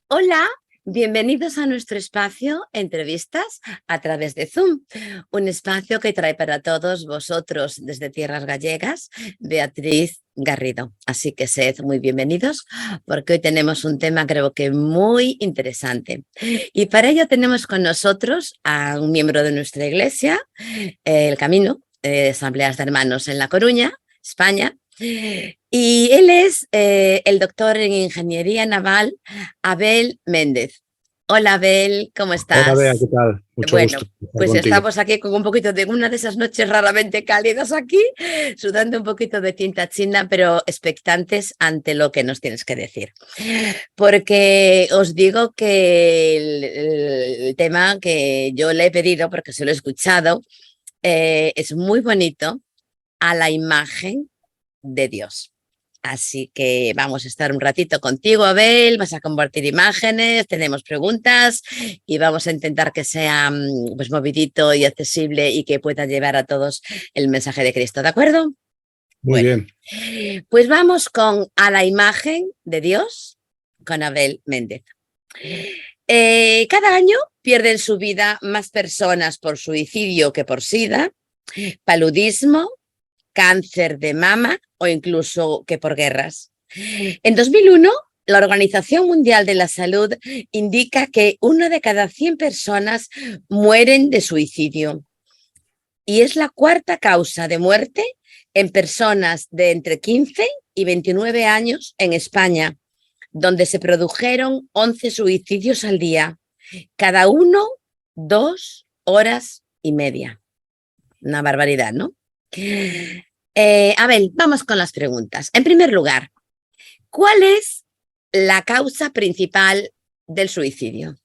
Hola, bienvenidos a nuestro espacio Entrevistas a través de Zoom, un espacio que trae para todos vosotros desde tierras gallegas, Beatriz Garrido. Así que sed muy bienvenidos porque hoy tenemos un tema creo que muy interesante. Y para ello tenemos con nosotros a un miembro de nuestra iglesia, El Camino, Asambleas de Hermanos en La Coruña, España. Y él es el doctor en Ingeniería Naval, Abel Méndez. Hola Abel, ¿cómo Hola Bea, ¿qué estás? tal? Mucho Bueno, gusto estar pues contigo. estamos aquí con un poquito de una de esas noches raramente cálidas aquí, sudando un poquito de tinta china, pero expectantes ante lo que nos tienes que decir. Porque os digo que el tema que yo le he pedido, porque se lo he escuchado, es muy bonito, a la imagen de Dios. Así que vamos a estar un ratito contigo, Abel, vas a compartir imágenes, tenemos preguntas y vamos a intentar que sea pues movidito y accesible y que pueda llevar a todos el mensaje de Cristo, ¿de acuerdo? Muy Bueno, bien. pues vamos con A la imagen de Dios con Abel Méndez. Cada año pierden su vida más personas por suicidio que por SIDA, paludismo, cáncer de mama o incluso que por guerras. En 2001, la Organización Mundial de la Salud indica que 1 de cada 100 personas mueren de suicidio y es la cuarta causa de muerte en personas de entre 15 y 29 años en España, donde se produjeron 11 suicidios al día, cada uno 2 horas y media. Una barbaridad, ¿no? Abel, vamos con las preguntas. En primer lugar, ¿cuál es la causa principal del suicidio?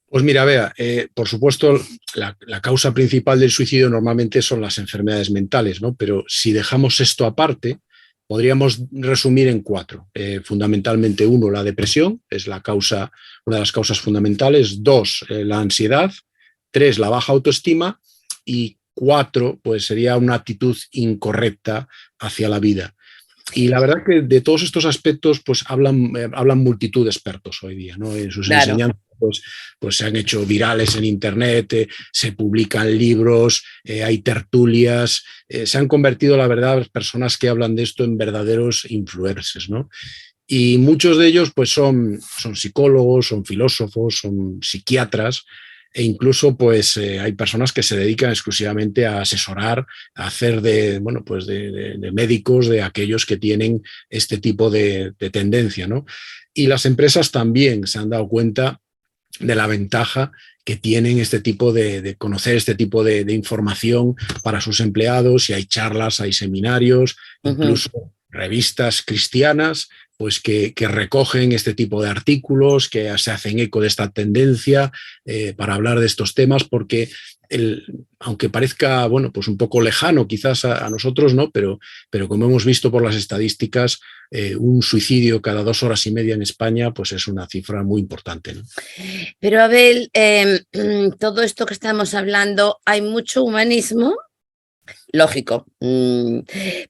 Pues mira, Bea, por supuesto, la causa principal del suicidio normalmente son las enfermedades mentales, ¿no? Pero si dejamos esto aparte, podríamos resumir en cuatro. Fundamentalmente, uno, la depresión, es la causa, una de las causas fundamentales. Dos, la ansiedad. Tres, la baja autoestima. Y cuatro, pues sería una actitud incorrecta hacia la vida. Y la verdad que de todos estos aspectos pues hablan multitud de expertos hoy día, ¿no? En sus Claro. enseñanzas pues se han hecho virales en Internet, se publican libros, hay tertulias, se han convertido, la verdad, las personas que hablan de esto en verdaderos influencers, ¿no? Y muchos de ellos pues son psicólogos, son filósofos, son psiquiatras, e incluso pues hay personas que se dedican exclusivamente a asesorar, a hacer bueno, pues de médicos de aquellos que tienen este tipo de tendencia, ¿no? Y las empresas también se han dado cuenta de la ventaja que tienen este tipo de conocer este tipo de información para sus empleados, y hay charlas, hay seminarios, incluso revistas cristianas pues que recogen este tipo de artículos, que se hacen eco de esta tendencia para hablar de estos temas, porque aunque parezca bueno, pues un poco lejano quizás a nosotros, ¿no? Pero como hemos visto por las estadísticas, un suicidio cada 2 horas y media en España pues es una cifra muy importante, ¿no? Pero Abel, todo esto que estamos hablando, hay mucho humanismo, lógico,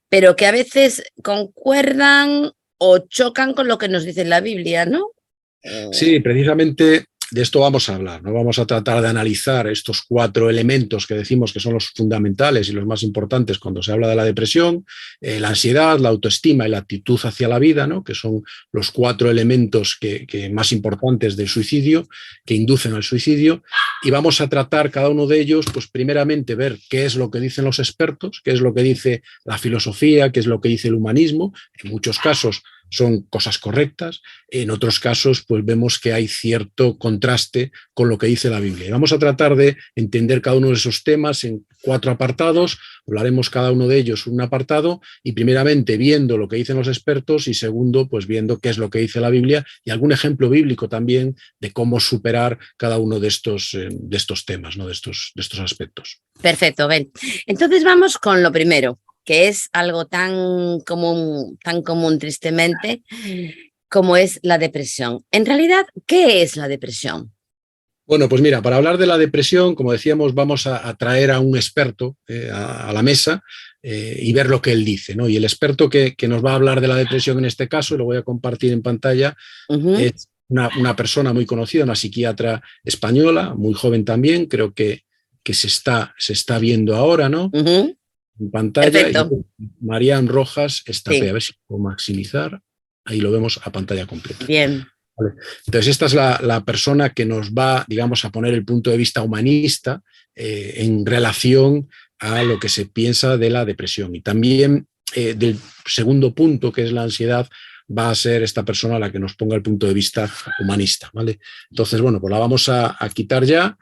pero que a veces concuerdan o chocan con lo que nos dice la Biblia, ¿no? Sí, precisamente de esto vamos a hablar, ¿no? Vamos a tratar de analizar estos cuatro elementos que decimos que son los fundamentales y los más importantes cuando se habla de la depresión, la ansiedad, la autoestima y la actitud hacia la vida, ¿no? Que son los cuatro elementos que más importantes del suicidio, que inducen al suicidio, y vamos a tratar cada uno de ellos, pues primeramente ver qué es lo que dicen los expertos, qué es lo que dice la filosofía, qué es lo que dice el humanismo. En muchos casos son cosas correctas, en otros casos pues vemos que hay cierto contraste con lo que dice la Biblia. Y vamos a tratar de entender cada uno de esos temas en cuatro apartados, hablaremos cada uno de ellos un apartado, y primeramente viendo lo que dicen los expertos, y segundo pues viendo qué es lo que dice la Biblia y algún ejemplo bíblico también de cómo superar cada uno de estos temas, ¿no? de estos aspectos. Perfecto, Ben. Entonces vamos con lo primero, que es algo tan común tristemente, como es la depresión. En realidad, ¿qué es la depresión? Bueno, pues mira, para hablar de la depresión, como decíamos, vamos a traer a un experto a la mesa y ver lo que él dice, ¿no? Y el experto que nos va a hablar de la depresión en este caso, lo voy a compartir en pantalla, Uh -huh. una persona muy conocida, una psiquiatra española, muy joven también, creo que se está viendo ahora, ¿no? En pantalla, y Perfecto. Marian Rojas Estapé. A Sí, ver si puedo maximizar. Ahí lo vemos a pantalla completa. bien. Vale. Entonces, esta es la persona que nos va, digamos, a poner el punto de vista humanista en relación a lo que se piensa de la depresión. Y también del segundo punto, que es la ansiedad, va a ser esta persona la que nos ponga el punto de vista humanista. ¿Vale? Entonces, bueno, pues la vamos a quitar ya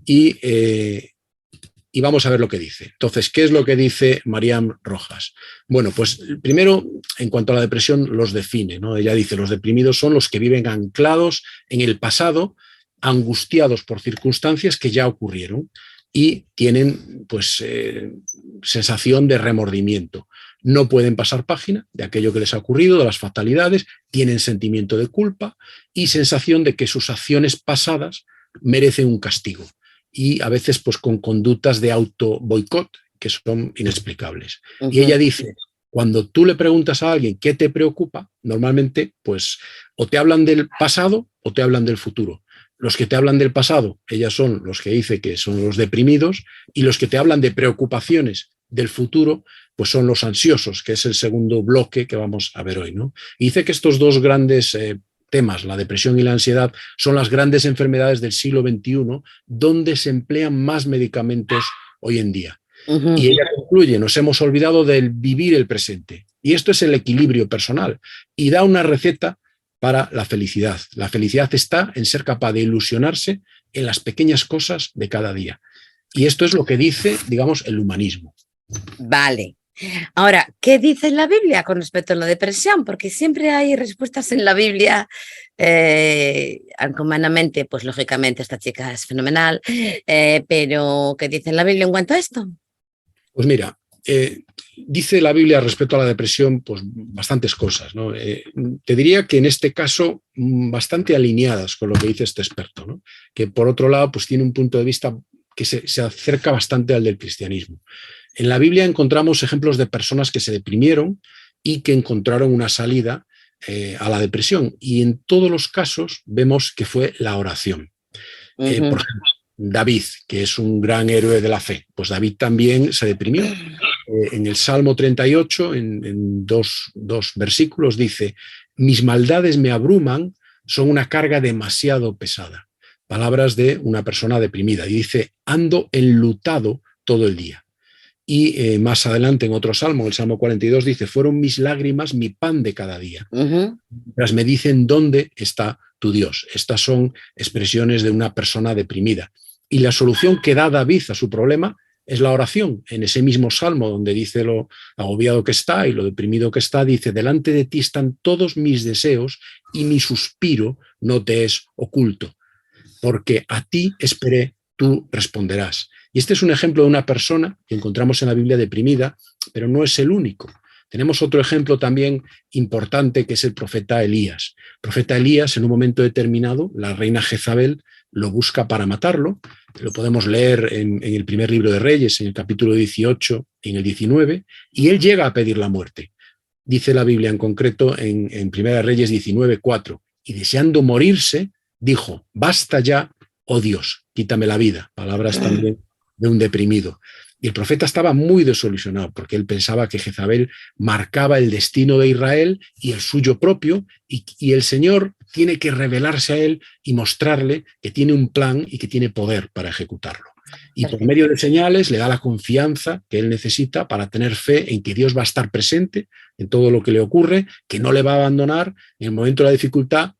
y vamos a ver lo que dice. Entonces, ¿qué es lo que dice Mariam Rojas? Bueno, pues primero, en cuanto a la depresión, los define, ¿no? Ella dice, los deprimidos son los que viven anclados en el pasado, angustiados por circunstancias que ya ocurrieron y tienen, pues, sensación de remordimiento. No pueden pasar página de aquello que les ha ocurrido, de las fatalidades, tienen sentimiento de culpa y sensación de que sus acciones pasadas merecen un castigo, y a veces pues con conductas de auto boicot que son inexplicables. Y ella dice, cuando tú le preguntas a alguien qué te preocupa, normalmente pues o te hablan del pasado o te hablan del futuro. Los que te hablan del pasado, ellas son los que dice que son los deprimidos, y los que te hablan de preocupaciones del futuro, pues son los ansiosos, que es el segundo bloque que vamos a ver hoy, ¿no? Y dice que estos dos grandes temas, la depresión y la ansiedad, son las grandes enfermedades del siglo XXI, donde se emplean más medicamentos hoy en día. Y ella concluye, nos hemos olvidado del vivir el presente. Y esto es el equilibrio personal. Y da una receta para la felicidad. La felicidad está en ser capaz de ilusionarse en las pequeñas cosas de cada día. Y esto es lo que dice, digamos, el humanismo. Vale. Ahora, ¿qué dice la Biblia con respecto a la depresión? Porque siempre hay respuestas en la Biblia, aunque humanamente, pues lógicamente esta chica es fenomenal, pero ¿qué dice la Biblia en cuanto a esto? Pues mira, dice la Biblia respecto a la depresión, pues bastantes cosas, ¿no? Te diría que en este caso bastante alineadas con lo que dice este experto, ¿no? Que por otro lado, pues tiene un punto de vista que se acerca bastante al del cristianismo. En la Biblia encontramos ejemplos de personas que se deprimieron y que encontraron una salida a la depresión. Y en todos los casos vemos que fue la oración. Por ejemplo, David, que es un gran héroe de la fe, pues David también se deprimió. En el Salmo 38, en dos versículos, dice, mis maldades me abruman, son una carga demasiado pesada. Palabras de una persona deprimida. Y dice, ando enlutado todo el día. Y más adelante en otro salmo, el Salmo 42, dice, fueron mis lágrimas mi pan de cada día. Mientras me dicen dónde está tu Dios. Estas son expresiones de una persona deprimida. Y la solución que da David a su problema es la oración. En ese mismo salmo donde dice lo agobiado que está y lo deprimido que está, dice, delante de ti están todos mis deseos y mi suspiro no te es oculto, porque a ti esperé, tú responderás. Y este es un ejemplo de una persona que encontramos en la Biblia deprimida, pero no es el único. Tenemos otro ejemplo también importante, que es el profeta Elías. El profeta Elías, en un momento determinado, la reina Jezabel lo busca para matarlo. Lo podemos leer en el primer libro de Reyes, en el capítulo 18 y en el 19, y él llega a pedir la muerte. Dice la Biblia en concreto en Primera Reyes 19:4, y deseando morirse, dijo, basta ya, oh Dios, quítame la vida. Palabras también de un deprimido. Y el profeta estaba muy desilusionado porque él pensaba que Jezabel marcaba el destino de Israel y el suyo propio, y el Señor tiene que revelarse a él y mostrarle que tiene un plan y que tiene poder para ejecutarlo. Y por medio de señales le da la confianza que él necesita para tener fe en que Dios va a estar presente en todo lo que le ocurre, que no le va a abandonar en el momento de la dificultad.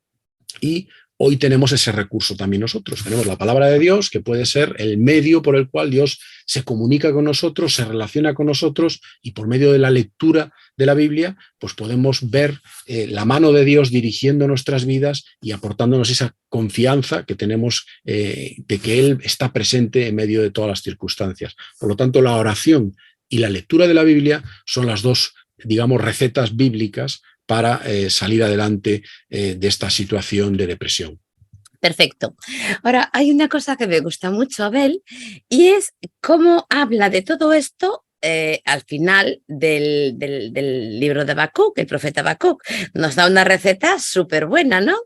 Y hoy tenemos ese recurso también nosotros. Tenemos la palabra de Dios, que puede ser el medio por el cual Dios se comunica con nosotros, se relaciona con nosotros, y por medio de la lectura de la Biblia, pues podemos ver la mano de Dios dirigiendo nuestras vidas y aportándonos esa confianza que tenemos de que Él está presente en medio de todas las circunstancias. Por lo tanto, la oración y la lectura de la Biblia son las dos, digamos, recetas bíblicas para salir adelante de esta situación de depresión. Perfecto. Ahora, hay una cosa que me gusta mucho, Abel, y es cómo habla de todo esto al final del libro de Habacuc, el profeta Habacuc. Nos da una receta súper buena, ¿no?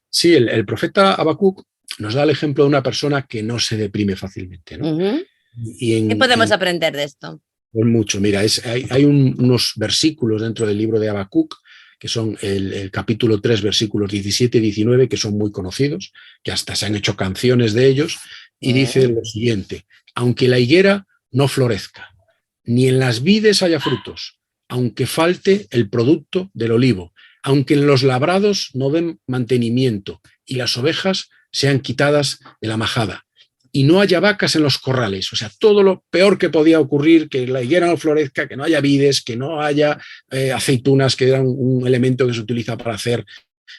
Sí, el profeta Habacuc nos da el ejemplo de una persona que no se deprime fácilmente, ¿no? ¿Qué podemos aprender de esto? Pues mucho, mira, hay unos versículos dentro del libro de Habacuc, que son el capítulo 3, versículos 17 y 19, que son muy conocidos, que hasta se han hecho canciones de ellos, y dice lo siguiente: aunque la higuera no florezca, ni en las vides haya frutos, aunque falte el producto del olivo, aunque en los labrados no den mantenimiento y las ovejas sean quitadas de la majada, y no haya vacas en los corrales, o sea, todo lo peor que podía ocurrir, que la higuera no florezca, que no haya vides, que no haya aceitunas, que era un elemento que se utiliza para hacer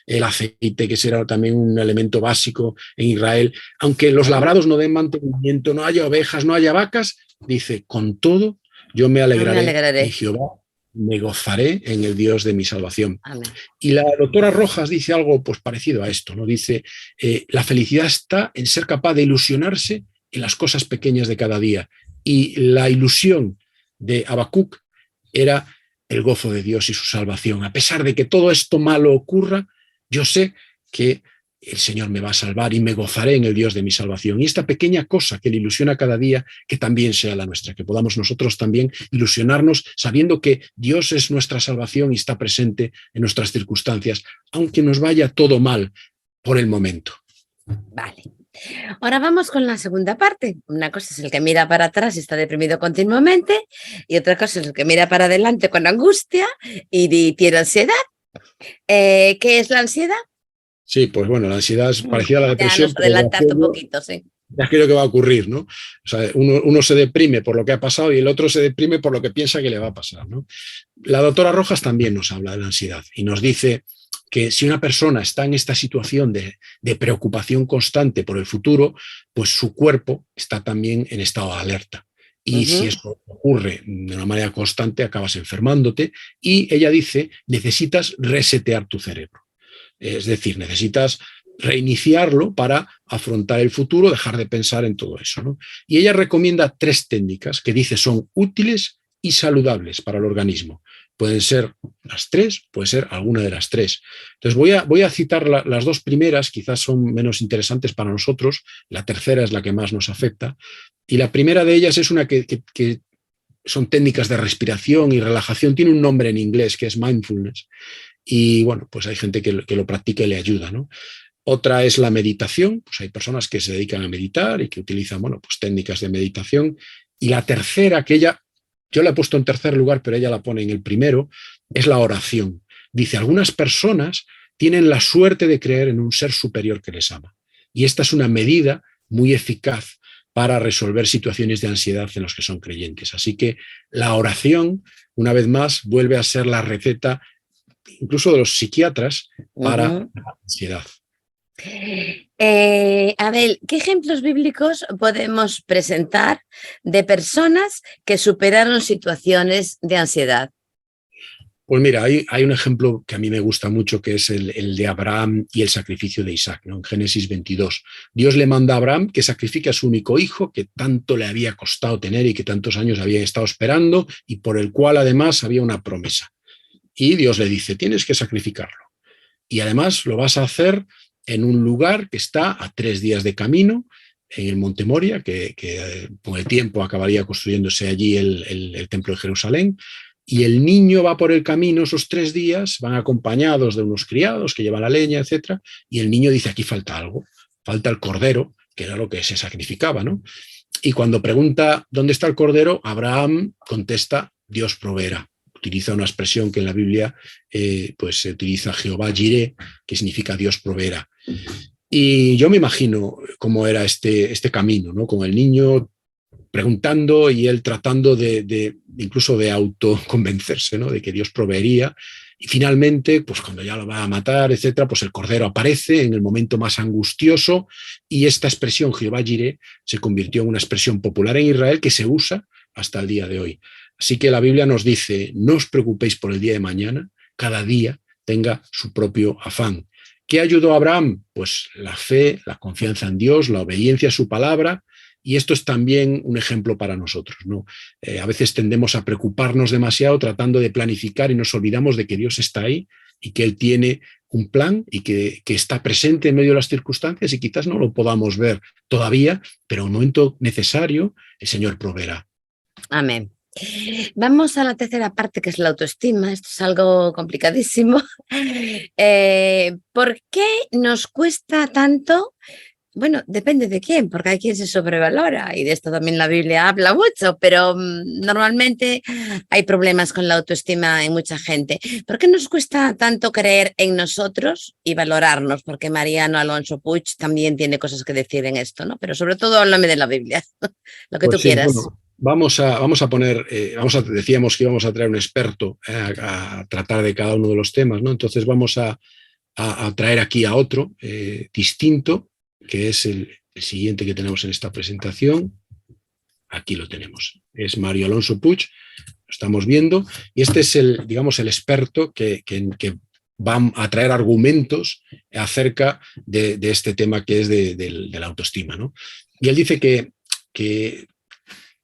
el aceite, que será también un elemento básico en Israel, aunque los labrados no den mantenimiento, no haya ovejas, no haya vacas, dice, con todo yo me alegraré en Jehová, me gozaré en el Dios de mi salvación. Amén. Y la doctora Rojas dice algo pues parecido a esto, ¿no? Dice, la felicidad está en ser capaz de ilusionarse en las cosas pequeñas de cada día. Y la ilusión de Habacuc era el gozo de Dios y su salvación. A pesar de que todo esto malo ocurra, yo sé que el Señor me va a salvar y me gozaré en el Dios de mi salvación. Y esta pequeña cosa que le ilusiona cada día, que también sea la nuestra, que podamos nosotros también ilusionarnos sabiendo que Dios es nuestra salvación y está presente en nuestras circunstancias, aunque nos vaya todo mal por el momento. Vale. Ahora vamos con la segunda parte. Una cosa es el que mira para atrás y está deprimido continuamente, y otra cosa es el que mira para adelante con angustia y tiene ansiedad. ¿Qué es la ansiedad? Sí, pues bueno, la ansiedad es parecida a la depresión. Ya nos adelantaste un poquito, sí. Es aquello que va a ocurrir, ¿no? O sea, uno se deprime por lo que ha pasado y el otro se deprime por lo que piensa que le va a pasar, ¿no? La doctora Rojas también nos habla de la ansiedad y nos dice que si una persona está en esta situación de preocupación constante por el futuro, pues su cuerpo está también en estado de alerta. Y si esto ocurre de una manera constante, acabas enfermándote. Y ella dice, necesitas resetear tu cerebro. Es decir, necesitas reiniciarlo para afrontar el futuro, dejar de pensar en todo eso, ¿no? Y ella recomienda 3 técnicas que dice son útiles y saludables para el organismo. Pueden ser las 3, puede ser alguna de las 3. Entonces voy a citar las 2 primeras, quizás son menos interesantes para nosotros, la tercera es la que más nos afecta, y la primera de ellas es una que son técnicas de respiración y relajación, tiene un nombre en inglés que es mindfulness, y bueno, pues hay gente que lo practica y le ayuda, ¿no? Otra es la meditación, pues hay personas que se dedican a meditar y que utilizan, bueno, pues técnicas de meditación. Y la tercera, que yo la he puesto en tercer lugar, pero ella la pone en el primero, es la oración. Dice, algunas personas tienen la suerte de creer en un ser superior que les ama. Y esta es una medida muy eficaz para resolver situaciones de ansiedad en los que son creyentes. Así que la oración, una vez más, vuelve a ser la receta incluso de los psiquiatras para la ansiedad. Abel, ¿qué ejemplos bíblicos podemos presentar de personas que superaron situaciones de ansiedad? Pues mira, hay un ejemplo que a mí me gusta mucho, que es el de Abraham y el sacrificio de Isaac, ¿no? En Génesis 22. Dios le manda a Abraham que sacrifique a su único hijo, que tanto le había costado tener y que tantos años había estado esperando, y por el cual además había una promesa. Y Dios le dice, tienes que sacrificarlo. Y además lo vas a hacer en un lugar que está a 3 días de camino, en el Monte Moria, que con el tiempo acabaría construyéndose allí el Templo de Jerusalén. Y el niño va por el camino esos 3 días, van acompañados de unos criados que llevan la leña, etc. Y el niño dice, aquí falta algo, falta el cordero, que era lo que se sacrificaba, ¿no? Y cuando pregunta dónde está el cordero, Abraham contesta, Dios proveerá. Utiliza una expresión que en la Biblia pues se utiliza Jehová Jireh, que significa Dios proveerá. Y yo me imagino cómo era este camino, ¿no? Con el niño preguntando y él tratando incluso de autoconvencerse, ¿no? De que Dios proveería. Y finalmente, pues cuando ya lo va a matar, etcétera, pues el cordero aparece en el momento más angustioso, y esta expresión Jehová Jireh se convirtió en una expresión popular en Israel que se usa hasta el día de hoy. Así que la Biblia nos dice, no os preocupéis por el día de mañana, cada día tenga su propio afán. ¿Qué ayudó a Abraham? Pues la fe, la confianza en Dios, la obediencia a su palabra, y esto es también un ejemplo para nosotros, ¿no? A veces tendemos a preocuparnos demasiado tratando de planificar y nos olvidamos de que Dios está ahí y que Él tiene un plan y que está presente en medio de las circunstancias y quizás no lo podamos ver todavía, pero en un momento necesario el Señor proveerá. Amén. Vamos a la tercera parte, que es la autoestima. Esto es algo complicadísimo. ¿Por qué nos cuesta tanto? Bueno, depende de quién, porque hay quien se sobrevalora y de esto también la Biblia habla mucho, pero normalmente hay problemas con la autoestima en mucha gente. ¿Por qué nos cuesta tanto creer en nosotros y valorarnos? Porque Mariano Alonso Puig también tiene cosas que decir en esto, ¿no? Pero sobre todo háblame de la Biblia, lo que tú Pues sí, quieras. bueno, vamos a poner, decíamos que íbamos a traer un experto a tratar de cada uno de los temas, ¿no? Entonces vamos a traer aquí a otro distinto, que es el siguiente que tenemos en esta presentación. Aquí lo tenemos. Es Mario Alonso Puig, lo estamos viendo, y este es el experto que va a traer argumentos acerca de este tema que es de la autoestima, ¿no? Y él dice que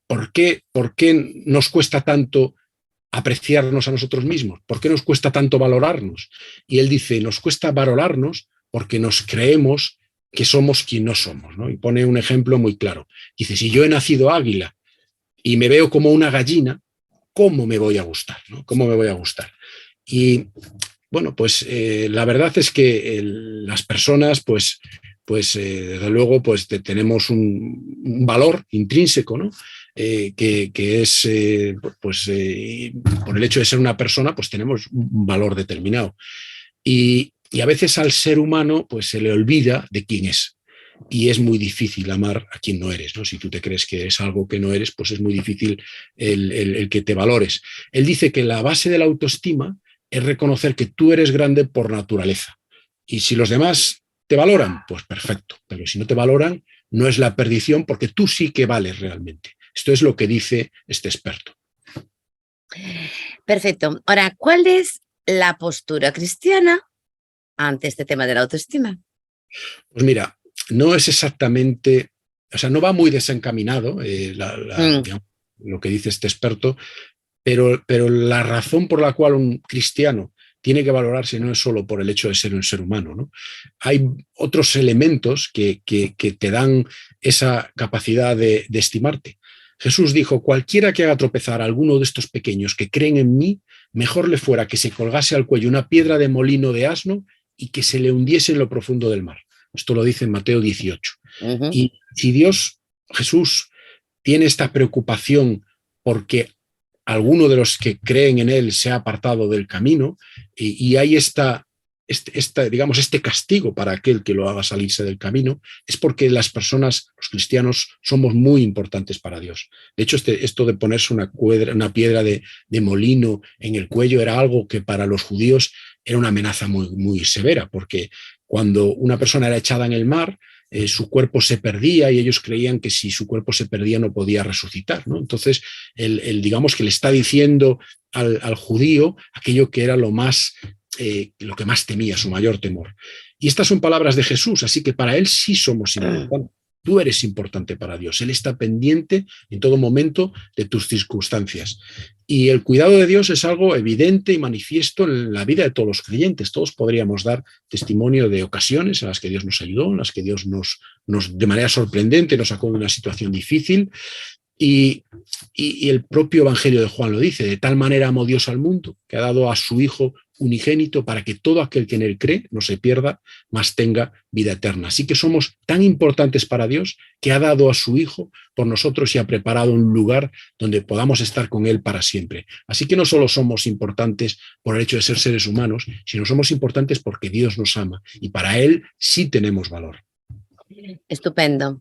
¿por qué nos cuesta tanto apreciarnos a nosotros mismos? ¿Por qué nos cuesta tanto valorarnos? Y él dice, nos cuesta valorarnos porque nos creemos que somos quien no somos, ¿no? Y pone un ejemplo muy claro. Dice, si yo he nacido águila y me veo como una gallina, ¿cómo me voy a gustar? ¿No? ¿Cómo me voy a gustar? Y bueno, pues la verdad es que las personas, desde luego, tenemos un valor intrínseco, ¿no? Que es, por el hecho de ser una persona, pues tenemos un valor determinado. Y a veces al ser humano, pues se le olvida de quién es. Y es muy difícil amar a quien no eres, ¿no? Si tú te crees que es algo que no eres, pues es muy difícil el que te valores. Él dice que la base de la autoestima es reconocer que tú eres grande por naturaleza. Y si los demás te valoran, pues perfecto. Pero si no te valoran, no es la perdición, porque tú sí que vales realmente. Esto es lo que dice este experto. Perfecto. Ahora, ¿cuál es la postura cristiana ante este tema de la autoestima? Pues mira, no es exactamente, o sea, no va muy desencaminado digamos, lo que dice este experto, pero la razón por la cual un cristiano tiene que valorarse no es solo por el hecho de ser un ser humano, ¿no? Hay otros elementos que te dan esa capacidad de estimarte. Jesús dijo, cualquiera que haga tropezar a alguno de estos pequeños que creen en mí, mejor le fuera que se colgase al cuello una piedra de molino de asno y que se le hundiese en lo profundo del mar. Esto lo dice en Mateo 18. Y si Jesús, tiene esta preocupación porque alguno de los que creen en él se ha apartado del camino y hay este castigo para aquel que lo haga salirse del camino, es porque las personas, los cristianos, somos muy importantes para Dios. De hecho, esto de ponerse una piedra de molino en el cuello era algo que para los judíos era una amenaza muy, muy severa, porque cuando una persona era echada en el mar, su cuerpo se perdía y ellos creían que si su cuerpo se perdía no podía resucitar, ¿no? Entonces, digamos que le está diciendo al judío aquello que era lo que más temía, su mayor temor. Y estas son palabras de Jesús, así que para él sí somos importantes. Tú eres importante para Dios. Él está pendiente en todo momento de tus circunstancias. Y el cuidado de Dios es algo evidente y manifiesto en la vida de todos los creyentes. Todos podríamos dar testimonio de ocasiones en las que Dios nos ayudó, en las que Dios nos de manera sorprendente nos sacó de una situación difícil. Y el propio Evangelio de Juan lo dice, de tal manera amó Dios al mundo, que ha dado a su Hijo unigénito para que todo aquel que en él cree no se pierda, mas tenga vida eterna. Así que somos tan importantes para Dios que ha dado a su Hijo por nosotros y ha preparado un lugar donde podamos estar con él para siempre. Así que no solo somos importantes por el hecho de ser seres humanos, sino somos importantes porque Dios nos ama y para él sí tenemos valor. Estupendo.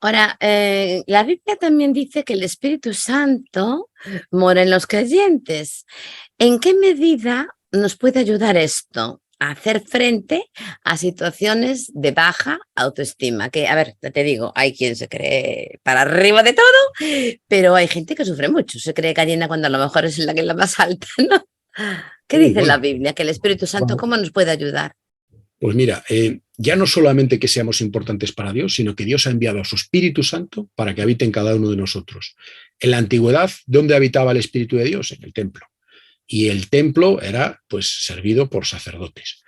Ahora, la Biblia también dice que el Espíritu Santo mora en los creyentes. ¿En qué medida nos puede ayudar esto a hacer frente a situaciones de baja autoestima? Que, a ver, te digo, hay quien se cree para arriba de todo, pero hay gente que sufre mucho, se cree gallina cuando a lo mejor es la más alta, ¿no? ¿Qué dice la Biblia? Que el Espíritu Santo, ¿cómo nos puede ayudar? Pues mira, ya no solamente que seamos importantes para Dios, sino que Dios ha enviado a su Espíritu Santo para que habite en cada uno de nosotros. En la antigüedad, ¿dónde habitaba el Espíritu de Dios? En el templo. Y el templo era, pues, servido por sacerdotes.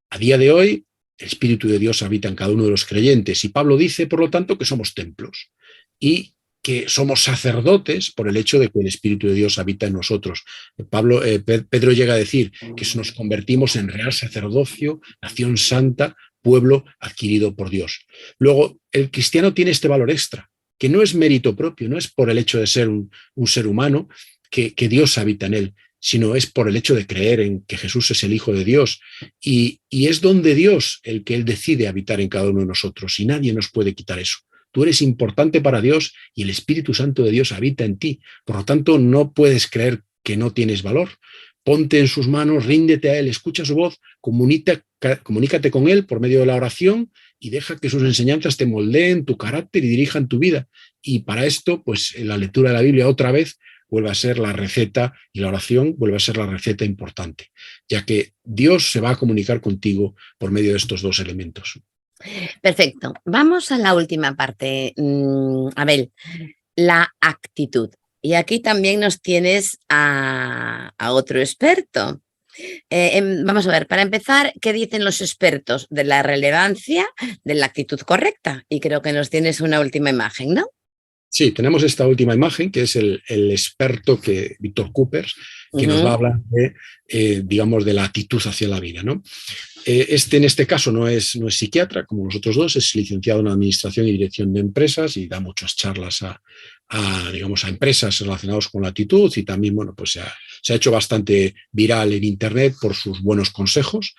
A día de hoy, el Espíritu de Dios habita en cada uno de los creyentes y Pablo dice, por lo tanto, que somos templos y que somos sacerdotes por el hecho de que el Espíritu de Dios habita en nosotros. Pedro llega a decir que nos convertimos en real sacerdocio, nación santa, pueblo adquirido por Dios. Luego, el cristiano tiene este valor extra, que no es mérito propio, no es por el hecho de ser un ser humano que Dios habita en él, sino es por el hecho de creer en que Jesús es el Hijo de Dios. Y es don de Dios el que Él decide habitar en cada uno de nosotros, y nadie nos puede quitar eso. Tú eres importante para Dios y el Espíritu Santo de Dios habita en ti. Por lo tanto, no puedes creer que no tienes valor. Ponte en sus manos, ríndete a Él, escucha su voz, comunícate con Él por medio de la oración y deja que sus enseñanzas te moldeen tu carácter y dirijan tu vida. Y para esto, pues la lectura de la Biblia otra vez vuelve a ser la receta, y la oración vuelve a ser la receta importante, ya que Dios se va a comunicar contigo por medio de estos dos elementos. Perfecto. Vamos a la última parte, Abel, la actitud. Y aquí también nos tienes a otro experto. Vamos a ver, para empezar, ¿qué dicen los expertos de la relevancia de la actitud correcta? Y creo que nos tienes una última imagen, ¿no? Sí, tenemos esta última imagen, que es el experto Víctor Coopers, que nos va a hablar de, digamos, de la actitud hacia la vida, ¿no? En este caso no es psiquiatra, como nosotros dos, es licenciado en Administración y Dirección de Empresas y da muchas charlas a empresas relacionadas con la actitud, y también, bueno, pues se ha hecho bastante viral en Internet por sus buenos consejos,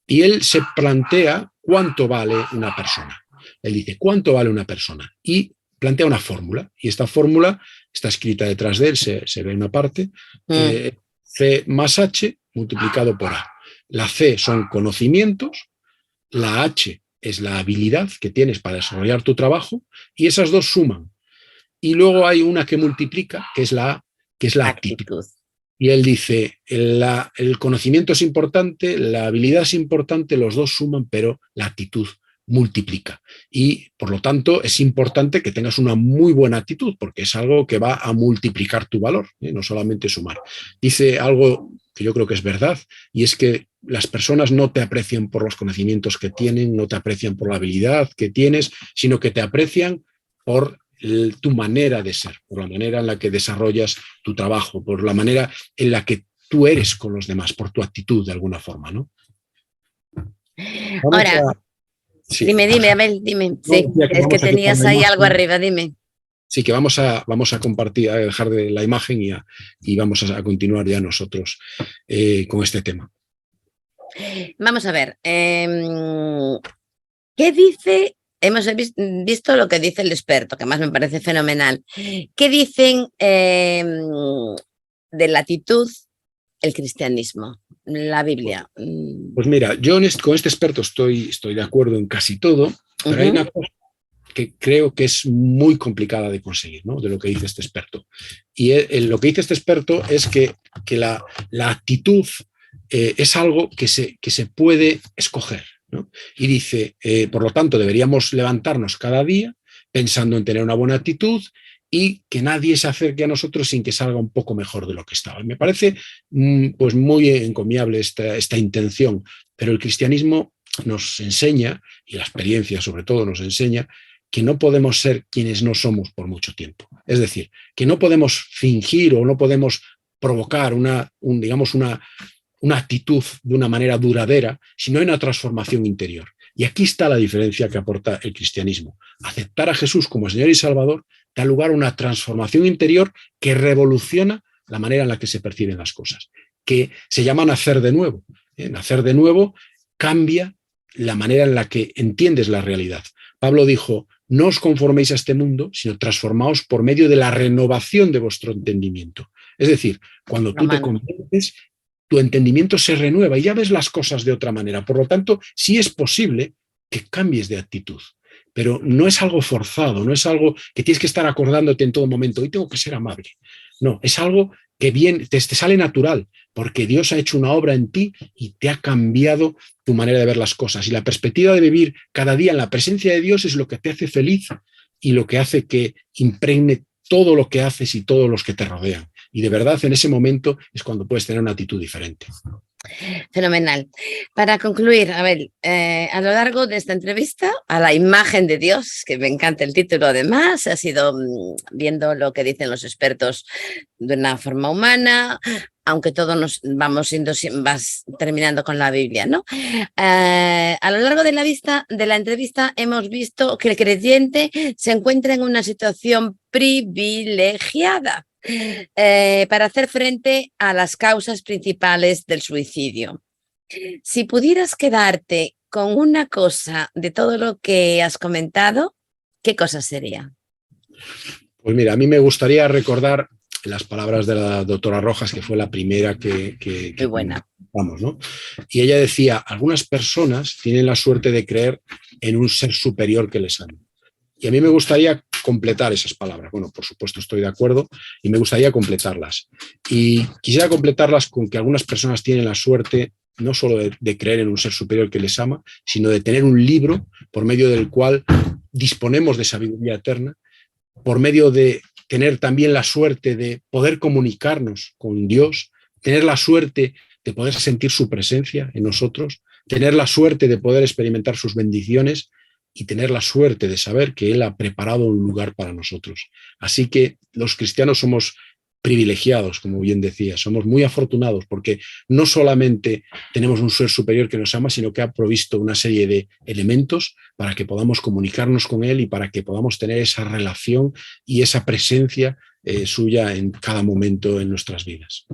y él se plantea cuánto vale una persona. Él dice, ¿cuánto vale una persona? Y plantea una fórmula, y esta fórmula está escrita detrás de él, se ve una parte, C más H multiplicado por A. La C son conocimientos, la H es la habilidad que tienes para desarrollar tu trabajo, y esas dos suman. Y luego hay una que multiplica, que es la A, que es la actitud. Y él dice, el conocimiento es importante, la habilidad es importante, los dos suman, pero la actitud multiplica. Y, por lo tanto, es importante que tengas una muy buena actitud, porque es algo que va a multiplicar tu valor, no solamente sumar. Dice algo que yo creo que es verdad, y es que las personas no te aprecian por los conocimientos que tienen, no te aprecian por la habilidad que tienes, sino que te aprecian por tu manera de ser, por la manera en la que desarrollas tu trabajo, por la manera en la que tú eres con los demás, por tu actitud de alguna forma, ¿no? Ahora, sí. Dime, Abel, dime. Sí, es que tenías ahí algo arriba, dime. Sí, que vamos a compartir, a dejar de la imagen y vamos a continuar ya nosotros con este tema. Vamos a ver, ¿qué dice? Hemos visto lo que dice el experto, que además me parece fenomenal. ¿Qué dicen de la actitud el cristianismo, la Biblia? Pues mira, yo con este experto estoy de acuerdo en casi todo, pero hay una cosa que creo que es muy complicada de conseguir, ¿no? De lo que dice este experto. Y lo que dice este experto es que la actitud es algo que se puede escoger, ¿no? Y dice, por lo tanto, deberíamos levantarnos cada día pensando en tener una buena actitud y que nadie se acerque a nosotros sin que salga un poco mejor de lo que estaba. Me parece pues muy encomiable esta intención, pero el cristianismo nos enseña, y la experiencia sobre todo nos enseña, que no podemos ser quienes no somos por mucho tiempo. Es decir, que no podemos fingir o no podemos provocar una actitud de una manera duradera si no hay una transformación interior. Y aquí está la diferencia que aporta el cristianismo. Aceptar a Jesús como Señor y Salvador da lugar a una transformación interior que revoluciona la manera en la que se perciben las cosas, que se llama nacer de nuevo. Nacer de nuevo cambia la manera en la que entiendes la realidad. Pablo dijo, no os conforméis a este mundo, sino transformaos por medio de la renovación de vuestro entendimiento. Es decir, cuando tú te conviertes, tu entendimiento se renueva y ya ves las cosas de otra manera. Por lo tanto, sí es posible que cambies de actitud, pero no es algo forzado, no es algo que tienes que estar acordándote en todo momento. Hoy tengo que ser amable. No, es algo que te sale natural, porque Dios ha hecho una obra en ti y te ha cambiado tu manera de ver las cosas. Y la perspectiva de vivir cada día en la presencia de Dios es lo que te hace feliz y lo que hace que impregne todo lo que haces y todos los que te rodean. Y de verdad en ese momento es cuando puedes tener una actitud diferente. Fenomenal. Para concluir, Abel, a lo largo de esta entrevista, a la imagen de Dios, que me encanta el título además, ha sido viendo lo que dicen los expertos de una forma humana, aunque todos nos vamos vas terminando con la Biblia, ¿no? A lo largo de la entrevista hemos visto que el creyente se encuentra en una situación privilegiada para hacer frente a las causas principales del suicidio. Si pudieras quedarte con una cosa de todo lo que has comentado, ¿qué cosa sería? Pues mira, a mí me gustaría recordar las palabras de la doctora Rojas, que fue la primera que Muy buena. Vamos, ¿no? Y ella decía, algunas personas tienen la suerte de creer en un ser superior que les ama. Y a mí me gustaría completar esas palabras. Bueno, por supuesto estoy de acuerdo y me gustaría completarlas. Y quisiera completarlas con que algunas personas tienen la suerte no solo de creer en un ser superior que les ama, sino de tener un libro por medio del cual disponemos de sabiduría eterna, por medio de tener también la suerte de poder comunicarnos con Dios, tener la suerte de poder sentir su presencia en nosotros, tener la suerte de poder experimentar sus bendiciones y tener la suerte de saber que Él ha preparado un lugar para nosotros. Así que los cristianos somos privilegiados, como bien decía, somos muy afortunados porque no solamente tenemos un ser superior que nos ama, sino que ha provisto una serie de elementos para que podamos comunicarnos con Él y para que podamos tener esa relación y esa presencia suya en cada momento en nuestras vidas.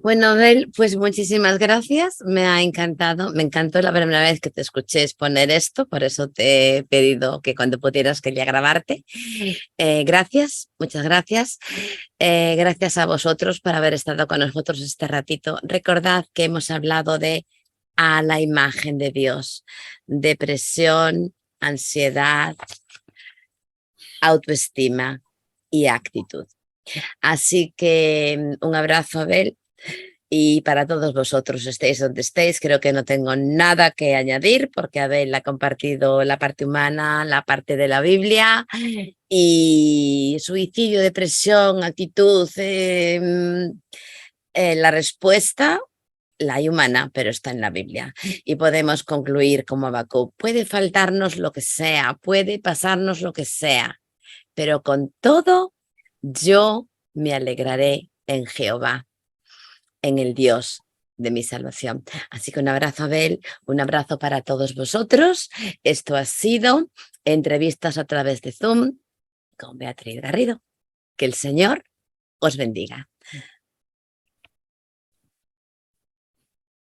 Bueno, Abel, pues muchísimas gracias, me ha encantado, me encantó la primera vez que te escuché exponer esto, por eso te he pedido que cuando pudieras quería grabarte. Gracias, muchas gracias. Gracias a vosotros por haber estado con nosotros este ratito. Recordad que hemos hablado de a la imagen de Dios, depresión, ansiedad, autoestima y actitud. Así que un abrazo, Abel, y para todos vosotros, estéis donde estéis, creo que no tengo nada que añadir porque Abel ha compartido la parte humana, la parte de la Biblia y suicidio, depresión, actitud, la respuesta la hay humana, pero está en la Biblia. Y podemos concluir como Habacuc, puede faltarnos lo que sea, puede pasarnos lo que sea, pero con todo yo me alegraré en Jehová, en el Dios de mi salvación. Así que un abrazo, Abel, un abrazo para todos vosotros. Esto ha sido Entrevistas a través de Zoom con Beatriz Garrido. Que el Señor os bendiga.